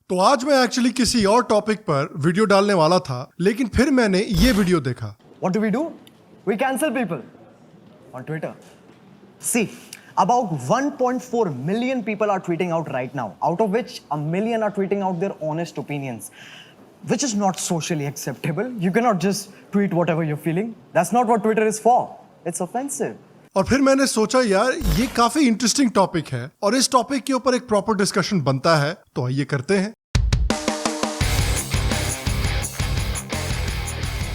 तो आज मैं एक्चुअली किसी और टॉपिक पर वीडियो डालने वाला था, लेकिन फिर मैंने ये वीडियो देखा। What do? We cancel people on Twitter. See, about 1.4 million people are tweeting out right now, out of which 1 million are tweeting out their honest opinions, which is not socially acceptable. You cannot just tweet whatever you're feeling. That's not what Twitter is for. It's offensive. और फिर मैंने सोचा यार ये काफी interesting topic है और इस टॉपिक के ऊपर एक प्रॉपर डिस्कशन बनता है, तो आइए करते हैं।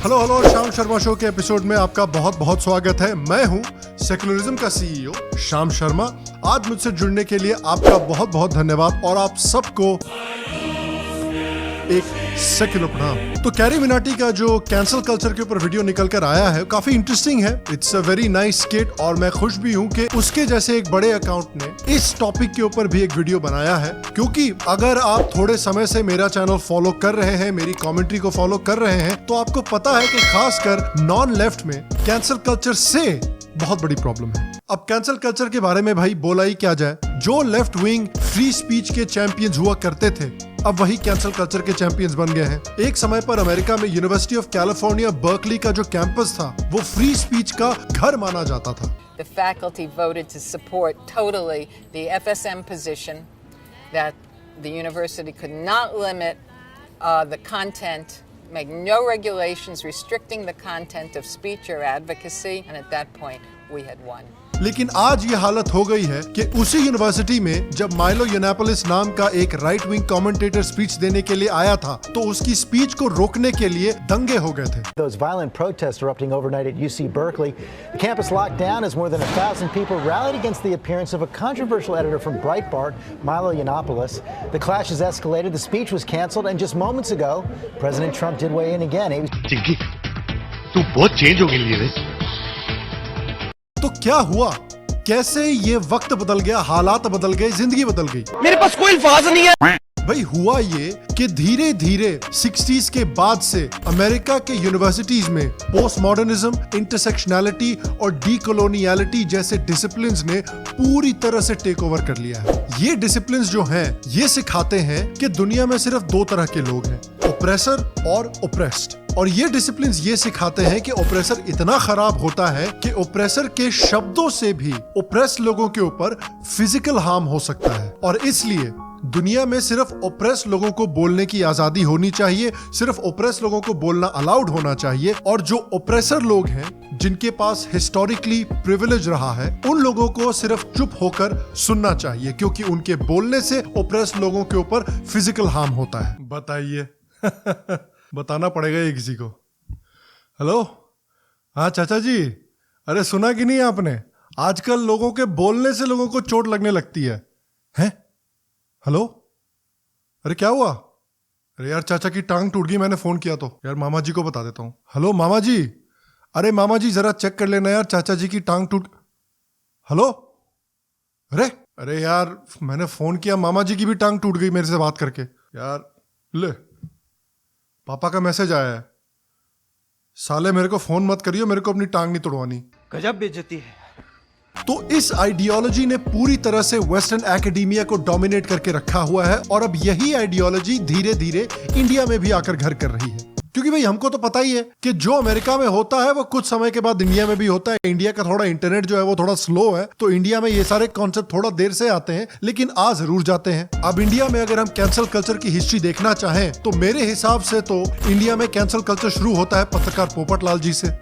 हेलो शाम शर्मा शो के एपिसोड में आपका बहुत बहुत स्वागत है। मैं हूं सेक्युलरिज्म का सीईओ शाम शर्मा। आज मुझसे जुड़ने के लिए आपका बहुत बहुत धन्यवाद और आप सबको एक सेक्युलर प्रणाम। तो कैरीमिनाटी का जो कैंसल कल्चर के ऊपर वीडियो निकल कर आया है काफी इंटरेस्टिंग है। It's a very nice skit और मैं खुश भी हूं कि उसके जैसे एक बड़े अकाउंट ने इस टॉपिक के ऊपर भी एक वीडियो बनाया है, क्योंकि अगर आप थोड़े समय से मेरा चैनल फॉलो कर रहे हैं, मेरी कमेंट्री को फॉलो कर रहे हैं, तो आपको पता है कि खासकर नॉन लेफ्ट में कैंसल कल्चर से बहुत बड़ी प्रॉब्लम है। अब कैंसल कल्चर के बारे में भाई बोला ही क्या जाए। जो लेफ्ट विंग फ्री स्पीच के चैंपियंस हुआ करते थे, अब वही कैंसल कल्चर के चैंपियंस बन गए हैं। एक समय पर अमेरिका में यूनिवर्सिटी ऑफ कैलिफोर्निया बर्कली का जो कैंपस था वो फ्री स्पीच का घर माना जाता था। The faculty voted to support totally the FSM position that the university could not limit the content, make no regulations restricting the content of speech or advocacy, and at that point we had won. लेकिन आज ये हालत हो गई है कि उसी university में जब माइलो यूनापोलिस नाम का एक राइट विंग कमेंटेटर स्पीच देने के लिए आया था, तो उसकी स्पीच को रोकने के लिए दंगे हो गए थे। Those violent protests erupting overnight at UC Berkeley. The campus locked down as more than 1,000 people rallied against the appearance of a controversial editor from Breitbart, Milo Yiannopoulos. The clash has escalated. The speech was canceled, and just moments ago, President Trump did weigh in again. Chinki, तू बहुत change हो गई है। तो क्या हुआ, कैसे ये वक्त बदल गया, हालात बदल गए, जिंदगी बदल गई। मेरे पास कोई अल्फाज नहीं है। भाई हुआ ये कि धीरे धीरे 60s के बाद से अमेरिका के यूनिवर्सिटीज में पोस्ट मॉडर्निज्म, इंटरसेक्शनैलिटी और डीकोलोनियलिटी जैसे डिसिप्लिन्स ने पूरी तरह से टेक ओवर कर लिया है। ये डिसिप्लिन्स जो हैं, ये सिखाते हैं कि दुनिया में सिर्फ दो तरह के लोग हैं, ओप्रेसर और ओप्रेस्ड। और ये डिसिप्लिन्स ये सिखाते हैं कि ओप्रेसर इतना खराब होता है कि ओप्रेसर के शब्दों से भी ओप्रेस लोगों के ऊपर फिजिकल हार्म हो सकता है। और इसलिए दुनिया में सिर्फ ओप्रेस लोगों को बोलने की आजादी होनी चाहिए, सिर्फ ओप्रेस लोगों को बोलना अलाउड होना चाहिए, और जो ओप्रेसर लोग हैं, जिनके पास हिस्टोरिकली प्रिविलेज रहा है, उन लोगों को सिर्फ चुप होकर सुनना चाहिए, क्योंकि उनके बोलने से ओप्रेस लोगों के ऊपर फिजिकल हार्म होता है। बताइए बताना पड़ेगा ये किसी को। हेलो, हाँ चाचा जी, अरे सुना कि नहीं आपने, आजकल लोगों के बोलने से लोगों को चोट लगने लगती है। हैं? हेलो, अरे क्या हुआ? अरे यार चाचा की टांग टूट गई, मैंने फोन किया तो यार मामा जी को बता देता हूँ। हेलो मामा जी, अरे मामा जी जरा चेक कर लेना यार, चाचा जी की टांग टूट। हेलो, अरे यार मैंने फोन किया, मामा जी की भी टांग टूट गई मेरे से बात करके। यार ले, पापा का मैसेज आया है, साले मेरे को फोन मत करियो, मेरे को अपनी टांग नहीं तोड़वानी। गजब बेइज्जती है। तो इस आइडियोलॉजी ने पूरी तरह से वेस्टर्न एकेडेमिया को डोमिनेट करके रखा हुआ है, और अब यही आइडियोलॉजी धीरे धीरे इंडिया में भी आकर घर कर रही है। क्योंकि भाई हमको तो पता ही है कि जो अमेरिका में होता है वो कुछ समय के बाद इंडिया में भी होता है। इंडिया का थोड़ा इंटरनेट जो है वो थोड़ा स्लो है, तो इंडिया में ये सारे कॉन्सेप्ट थोड़ा देर से आते हैं, लेकिन आ जरूर जाते हैं। अब इंडिया में अगर हम कैंसल कल्चर की हिस्ट्री देखना चाहें, तो मेरे हिसाब से तो इंडिया में कैंसल कल्चर शुरू होता है पत्रकार पोपटलाल जी से,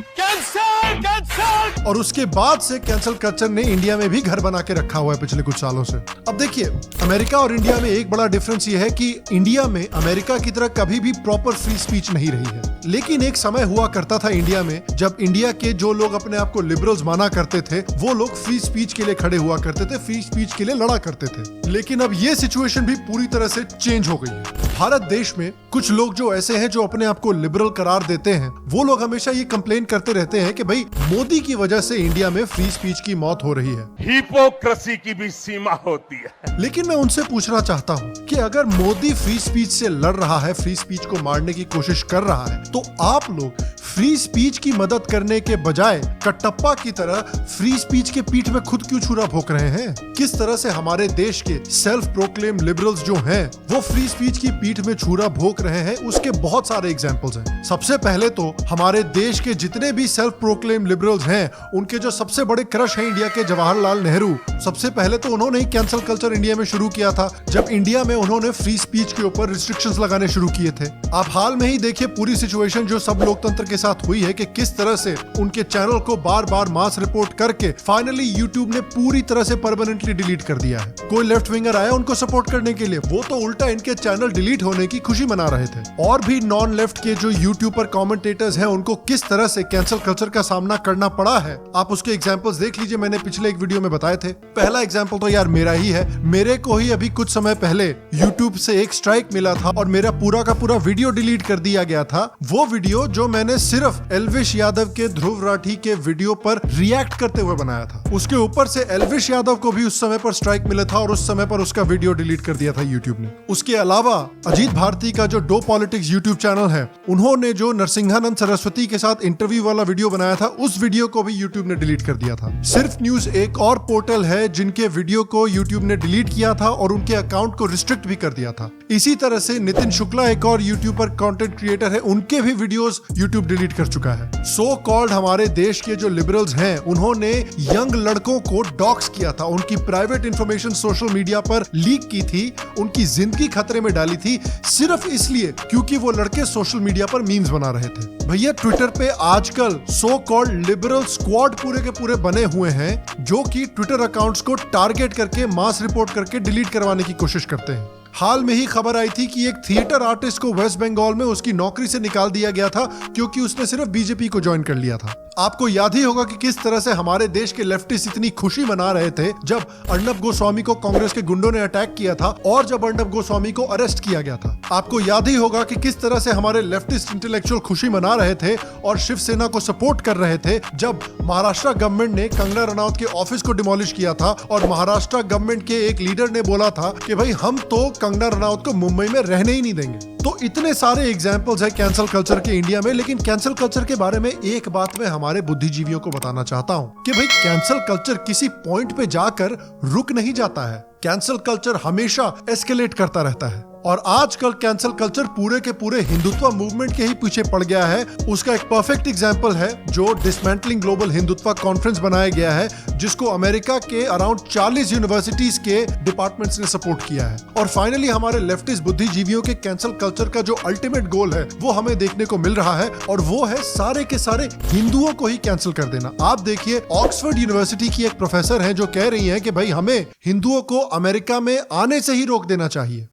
और उसके बाद से कैंसल कल्चर ने इंडिया में भी घर बना के रखा हुआ है पिछले कुछ सालों से। अब देखिए, अमेरिका और इंडिया में एक बड़ा डिफरेंस ये है कि इंडिया में अमेरिका की तरह कभी भी प्रॉपर फ्री स्पीच नहीं रही है, लेकिन एक समय हुआ करता था इंडिया में जब इंडिया के जो लोग अपने आप को लिबरल्स माना करते थे, वो लोग फ्री स्पीच के लिए खड़े हुआ करते थे, फ्री स्पीच के लिए लड़ा करते थे। लेकिन अब ये सिचुएशन भी पूरी तरह से चेंज हो गई है। भारत देश में कुछ लोग जो ऐसे हैं जो अपने आप को लिबरल करार देते हैं, वो लोग हमेशा ये कंप्लेन करते रहते हैं कि भाई मोदी की वजह से इंडिया में फ्री स्पीच की मौत हो रही है। हिपोक्रेसी की भी सीमा होती है। लेकिन मैं उनसे पूछना चाहता हूँ कि अगर मोदी फ्री स्पीच से लड़ रहा है, फ्री स्पीच को मारने की कोशिश कर रहा है, तो आप लोग फ्री स्पीच की मदद करने के बजाय कटप्पा की तरह फ्री स्पीच के पीठ में खुद क्यों छुरा भोंक रहे हैं? किस तरह से हमारे देश के सेल्फ प्रोक्लेम लिबरल्स जो हैं, वो फ्री स्पीच की पीठ में छुरा भोंक रहे हैं, उसके बहुत सारे एग्जांपल्स हैं। सबसे पहले तो हमारे देश के जितने भी सेल्फ प्रोक्लेम लिबरल्स हैं, उनके जो सबसे बड़े क्रश हैं इंडिया के जवाहरलाल नेहरू, सबसे पहले तो उन्होंने ही कैंसल कल्चर इंडिया में शुरू किया था, जब इंडिया में उन्होंने फ्री स्पीच के ऊपर रिस्ट्रिक्शंस लगाने शुरू किए थे। आप हाल में ही देखिए पूरी सिचुएशन जो सब लोकतंत्र के साथ हुई है कि किस तरह से उनके चैनल को बार बार मास रिपोर्ट करके फाइनली यूट्यूब ने पूरी तरह से परमानेंटली डिलीट कर दिया है। कोई लेफ्ट विंगर आया उनको सपोर्ट करने के लिए, वो तो उल्टा इनके चैनल डिलीट होने की खुशी मना रहे थे। और भी नॉन लेफ्ट के जो यूट्यूब पर कमेंटेटर्स हैं, उनको किस तरह से कैंसिल कल्चर का सामना करना पड़ा है, आप उसके एग्जांपल्स देख लीजिए। मैंने पिछले एक वीडियो में बताए थे। पहला एग्जांपल तो यार मेरा ही है। मेरे को ही अभी कुछ समय पहले यूट्यूब से एक स्ट्राइक मिला था और मेरा पूरा का पूरा वीडियो डिलीट कर दिया गया था। वो वीडियो जो मैंने सिर्फ एल्विश यादव के ध्रुव राठी के वीडियो पर रिएक्ट करते हुए बनाया था। उसके ऊपर से एल्विश यादव को भी उस समय पर स्ट्राइक मिला था और उस समय पर उसका वीडियो डिलीट कर दिया था यूट्यूब ने। उसके अलावा अजीत भारती का जो डो पॉलिटिक्स यूट्यूब चैनल है, उन्होंने जो नरसिंहानंद सरस्वती के साथ इंटरव्यू वाला वीडियो बनाया था, उस वीडियो को भी यूट्यूब ने डिलीट कर दिया था। सिर्फ न्यूज एक और पोर्टल है जिनके वीडियो को यूट्यूब ने डिलीट किया था और उनके अकाउंट को रिस्ट्रिक्ट भी कर दिया था। इसी तरह से नितिन शुक्ला एक और यूट्यूब पर कंटेंट क्रिएटर है, उनके भी वीडियोस यूट्यूब डिलीट कर चुका है। सो कॉल्ड हमारे देश के जो लिबरल्स हैं, उन्होंने यंग लड़कों को डॉक्स किया था, उनकी प्राइवेट इंफॉर्मेशन सोशल मीडिया पर लीक की थी, उनकी जिंदगी खतरे में डाली थी, सिर्फ इसलिए क्योंकि वो लड़के सोशल मीडिया पर मीम्स बना रहे थे। भैया ट्विटर पे आजकल सो कॉल्ड लिबरल स्क्वाड पूरे के पूरे बने हुए हैं, जो कि ट्विटर अकाउंट्स को टारगेट करके मास रिपोर्ट करके डिलीट करवाने की कोशिश करते हैं। हाल में ही खबर आई थी कि एक थिएटर आर्टिस्ट को वेस्ट बंगाल में उसकी नौकरी से निकाल दिया गया था क्योंकि उसने सिर्फ बीजेपी को ज्वाइन कर लिया था। आपको याद ही होगा कि किस तरह से हमारे देश के लेफ्टिस्ट इतनी खुशी मना रहे थे जब अर्नब गोस्वामी को कांग्रेस के गुंडों ने अटैक किया था और जब अर्नब गोस्वामी को अरेस्ट किया गया था। आपको याद ही होगा कि किस तरह से हमारे लेफ्टिस्ट इंटेलेक्चुअल खुशी मना रहे थे और शिवसेना को सपोर्ट कर रहे थे जब महाराष्ट्र गवर्नमेंट ने कंगना रनौत के ऑफिस को डिमोलिश किया था और महाराष्ट्र गवर्नमेंट के एक लीडर ने बोला था कि भाई हम तो कंगना रनौत को मुंबई में रहने ही नहीं देंगे। तो इतने सारे एग्जाम्पल्स है कैंसल कल्चर के इंडिया में। लेकिन कैंसल कल्चर के बारे में एक बात मैं हमारे बुद्धिजीवियों को बताना चाहता हूँ कि भाई कैंसल कल्चर किसी पॉइंट पे जाकर रुक नहीं जाता है। कैंसल कल्चर हमेशा एस्केलेट करता रहता है और आजकल कैंसल कल्चर पूरे के पूरे हिंदुत्व मूवमेंट के ही पीछे पड़ गया है। उसका एक परफेक्ट एग्जांपल है जो डिसमेंटलिंग ग्लोबल हिंदुत्व कॉन्फ्रेंस बनाया गया है, जिसको अमेरिका के अराउंड 40 यूनिवर्सिटीज के डिपार्टमेंट्स ने सपोर्ट किया है। और फाइनली हमारे लेफ्टिस्ट बुद्धिजीवियों के कैंसल कल्चर का जो अल्टीमेट गोल है वो हमें देखने को मिल रहा है और वो है सारे के सारे हिंदुओं को ही कैंसिल कर देना। आप देखिए ऑक्सफोर्ड यूनिवर्सिटी की एक प्रोफेसर है जो कह रही है कि भाई हमें हिंदुओं को अमेरिका में आने से ही रोक देना चाहिए।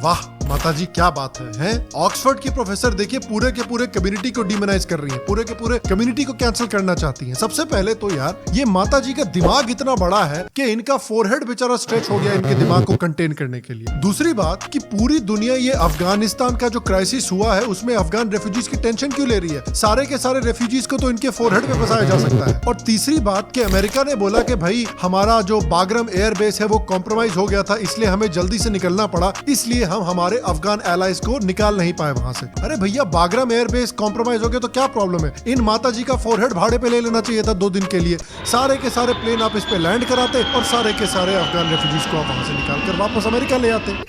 वाह माताजी क्या बात है? ऑक्सफोर्ड की प्रोफेसर देखिए पूरे के पूरे कम्युनिटी को डिमोनाइज कर रही है, पूरे के पूरे कम्युनिटी को कैंसिल करना चाहती हैं। सबसे पहले तो यार ये माताजी का दिमाग इतना बड़ा है कि इनका फोरहेड बेचारा स्ट्रेच हो गया इनके दिमाग को कंटेन करने के लिए। दूसरी बात कि पूरी दुनिया ये अफगानिस्तान का जो क्राइसिस हुआ है उसमें अफगान रेफ्यूजीज की टेंशन क्यों ले रही है? सारे के सारे रेफ्यूजीज को तो इनके फोरहेड पे फंसाया जा सकता है। और तीसरी बात कि अमेरिका ने बोला कि भाई हमारा जो बागरम एयरबेस है वो कॉम्प्रोमाइज हो गया था, इसलिए हमें जल्दी से निकलना पड़ा, इसलिए हम हमारे अफगान एलाइज को निकाल नहीं पाए वहां से। अरे भैया बागरम एयरबेस कॉम्प्रोमाइज हो गया तो क्या प्रॉब्लम है? इन माताजी का फोरहेड भाड़े पे ले लेना चाहिए था 2 दिन के लिए। सारे के सारे प्लेन आप इस पे लैंड कराते और सारे के सारे अफगान रेफ्यूजीज को आप वहां से निकाल कर वापस अमेरिका ले आते।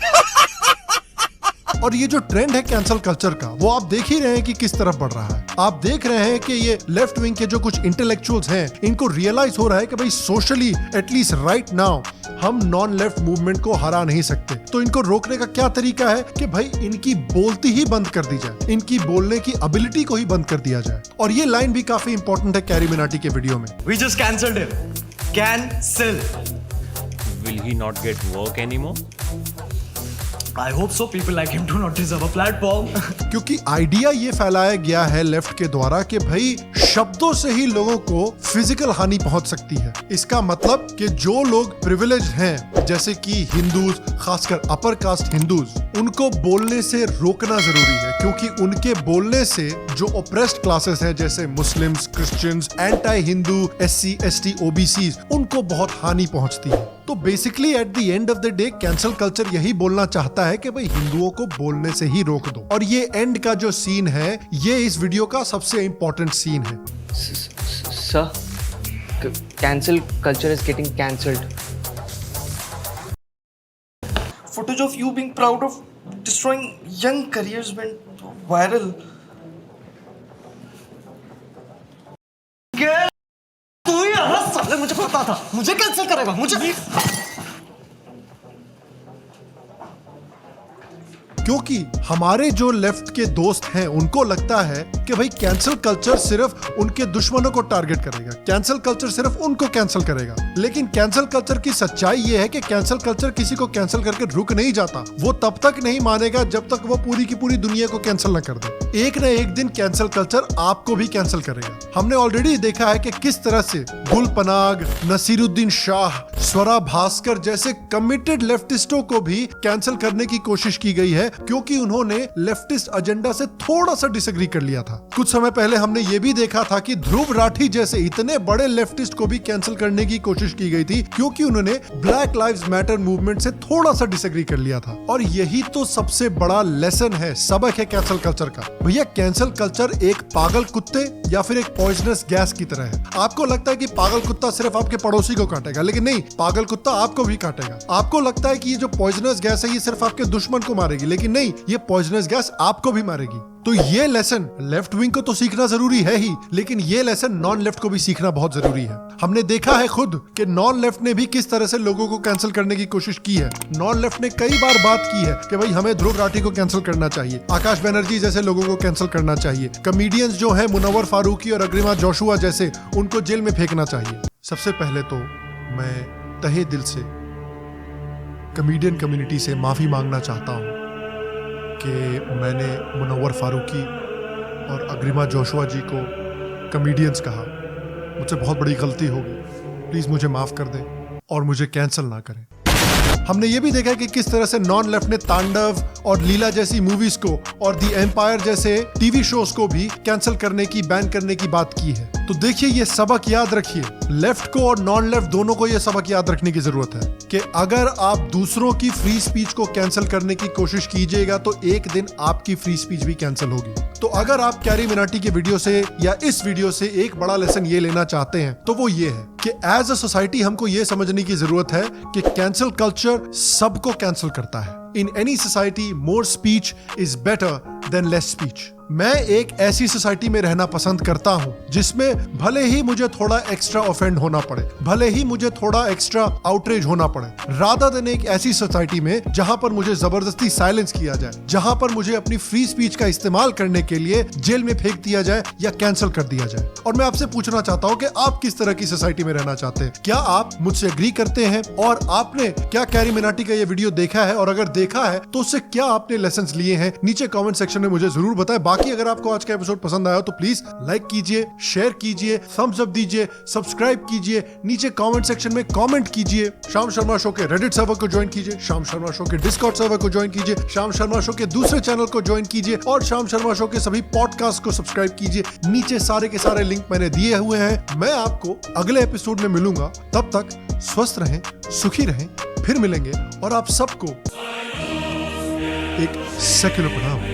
और ये जो ट्रेंड है कैंसल कल्चर का वो आप देख ही रहे हैं कि किस तरफ बढ़ रहा है। आप देख रहे हैं कि ये लेफ्ट विंग के जो कुछ इंटेलेक्चुअल्स हैं इनको रियलाइज हो रहा है कि भाई सोशली एटलीस्ट राइट नाउ हम नॉन लेफ्ट मूवमेंट को हरा नहीं सकते। तो इनको रोकने का क्या तरीका है कि भाई इनकी बोलती ही बंद कर दी जाए, इनकी बोलने की एबिलिटी को ही बंद कर दिया जाए। और ये लाइन भी काफी इंपॉर्टेंट है कैरीमिनाटी के वीडियो में। We just cancelled him. Cancel. Will he not get work anymore? I hope so. People like him do not deserve a platform. क्योंकि आइडिया ये फैलाया गया है लेफ्ट के द्वारा कि भाई शब्दों से ही लोगों को फिजिकल हानि पहुंच सकती है। इसका मतलब कि जो लोग प्रिविलेज्ड हैं, जैसे कि हिंदूज, खासकर अपर कास्ट हिंदूज, उनको बोलने से रोकना जरूरी है, क्योंकि उनके बोलने से जो ओप्रेस्ड क्लासेस हैं जैसे Muslims, Christians, anti Hindu, SC, ST, OBCs, उनको बहुत हानि पहुंचती है। तो basically at the end of the day cancel culture यही बोलना चाहता है कि भाई हिंदुओं को बोलने से ही रोक दो। और ये एंड का जो सीन है, ये इस वीडियो का सबसे इंपॉर्टेंट सीन है। Sir, cancel culture is getting cancelled. Footage of you being proud of destroying young careers went viral. तू ही है ना साले, मुझे पता था मुझे कैंसिल करेगा मुझे। क्योंकि हमारे जो लेफ्ट के दोस्त हैं उनको लगता है कि भाई कैंसल कल्चर सिर्फ उनके दुश्मनों को टारगेट करेगा, कैंसल कल्चर सिर्फ उनको कैंसल करेगा। लेकिन कैंसल कल्चर की सच्चाई ये है कि कैंसल कल्चर किसी को कैंसल करके रुक नहीं जाता। वो तब तक नहीं मानेगा जब तक वो पूरी की पूरी दुनिया को कैंसल ना कर दे। एक न एक दिन कैंसल कल्चर आपको भी कैंसल करेगा। हमने ऑलरेडी देखा है कि किस तरह से गुल पनाग, नसीरुद्दीन शाह, स्वरा भास्कर जैसे कमिटेड लेफ्टिस्टों को भी कैंसल करने की कोशिश की गई है, क्योंकि उन्होंने लेफ्टिस्ट एजेंडा से थोड़ा सा डिसएग्री कर लिया था। कुछ समय पहले हमने ये भी देखा था कि ध्रुव राठी जैसे इतने बड़े लेफ्टिस्ट को भी कैंसिल करने की कोशिश की गई थी, क्योंकि उन्होंने ब्लैक लाइव्स मैटर मूवमेंट से थोड़ा सा डिसएग्री कर लिया था। और यही तो सबसे बड़ा लेसन है, सबक है कैंसिल कल्चर का। भैया कैंसिल कल्चर एक पागल कुत्ते या फिर एक पॉइजनस गैस की तरह है। आपको लगता है कि पागल कुत्ता सिर्फ आपके पड़ोसी को काटेगा, लेकिन नहीं, पागल कुत्ता आपको भी काटेगा। आपको लगता है कि ये जो पॉइजनस गैस है ये सिर्फ आपके दुश्मन को मारेगी, लेकिन नहीं, ये पॉइजनस गैस आपको भी मारेगी। तो ये लेसन लेफ्ट विंग को तो सीखना जरूरी है ही, लेकिन ये लेसन नॉन लेफ्ट को भी सीखना बहुत जरूरी है। हमने देखा है खुद कि नॉन लेफ्ट ने भी किस तरह से लोगों को कैंसिल करने की कोशिश की है। नॉन लेफ्ट ने कई बार बात की है कि भाई हमें ध्रुव राठी को कैंसिल करना चाहिए, आकाश बनर्जी जैसे लोगों को कैंसिल करना चाहिए, कॉमेडियंस जो हैं मुनव्वर फारूकी और अग्रिमा जोशुआ जैसे, उनको जेल में फेंकना चाहिए। सबसे पहले तो मैं तहे दिल से कॉमेडियन कम्युनिटी से माफी मांगना चाहता हूँ कि मैंने मुनव्वर फारूकी और अग्रिमा जोशुआ जी को कॉमेडियंस कहा। मुझसे बहुत बड़ी गलती होगी, प्लीज मुझे माफ कर दें और मुझे कैंसिल ना करें। हमने ये भी देखा कि किस तरह से नॉन लेफ्ट ने तांडव और लीला जैसी मूवीज को और दी एम्पायर जैसे टीवी शोज को भी कैंसिल करने की, बैन करने की बात की है। तो देखिए, ये सबक याद रखिए, लेफ्ट को और नॉन लेफ्ट दोनों को ये सबक याद रखने की जरूरत है कि अगर आप दूसरों की फ्री स्पीच को कैंसिल करने की कोशिश कीजिएगा तो एक दिन आपकी फ्री स्पीच भी कैंसिल होगी। तो अगर आप कैरीमिनाटी के वीडियो से या इस वीडियो से एक बड़ा लेसन ये लेना चाहते हैं तो वो ये है कि एज अ सोसाइटी हमको ये समझने की जरूरत है कि कैंसिल कल्चर सबको कैंसिल करता है। In any society more speech is better than less speech. मैं एक ऐसी सोसाइटी में रहना पसंद करता हूं जिसमें भले ही मुझे थोड़ा एक्स्ट्रा ऑफेंड होना पड़े, भले ही मुझे थोड़ा एक्स्ट्रा आउटरेज होना पड़े, रादर देन एक ऐसी सोसाइटी में जहां पर मुझे जबरदस्ती साइलेंस किया जाए, जहां पर मुझे अपनी फ्री स्पीच का इस्तेमाल करने के लिए जेल में फेंक दिया जाए या कैंसिल कर दिया जाए। और मैं आपसे पूछना चाहता हूं कि आप किस तरह की सोसाइटी में रहना चाहते हैं? क्या आप मुझसे एग्री करते हैं? और आपने क्या कैरीमिनाटी का ये वीडियो देखा है? और अगर देखा है तो उससे क्या आपने लेसन लिए हैं? नीचे कॉमेंट सेक्शन में मुझे जरूर बताएं। बाकी अगर आपको आज का एपिसोड पसंद आया तो प्लीज लाइक कीजिए, शेयर कीजिए, थम्स अप दीजिए, सब्सक्राइब कीजिए, नीचे कमेंट सेक्शन में कमेंट कीजिए। शाम शर्मा शो के रेडिट सर्वर को ज्वाइन कीजिए, शाम शर्मा शो के डिस्कॉर्ड सर्वर को ज्वाइन कीजिए, शाम शर्मा शो के दूसरे चैनल को ज्वाइन कीजिए और शाम शर्मा शो के सभी पॉडकास्ट को सब्सक्राइब कीजिए। नीचे सारे के सारे लिंक मैंने दिए हुए हैं। मैं आपको अगले एपिसोड में मिलूंगा, तब तक स्वस्थ रहें, सुखी रहें, फिर मिलेंगे। और आप सबको एक सेक्युलर प्रणाम।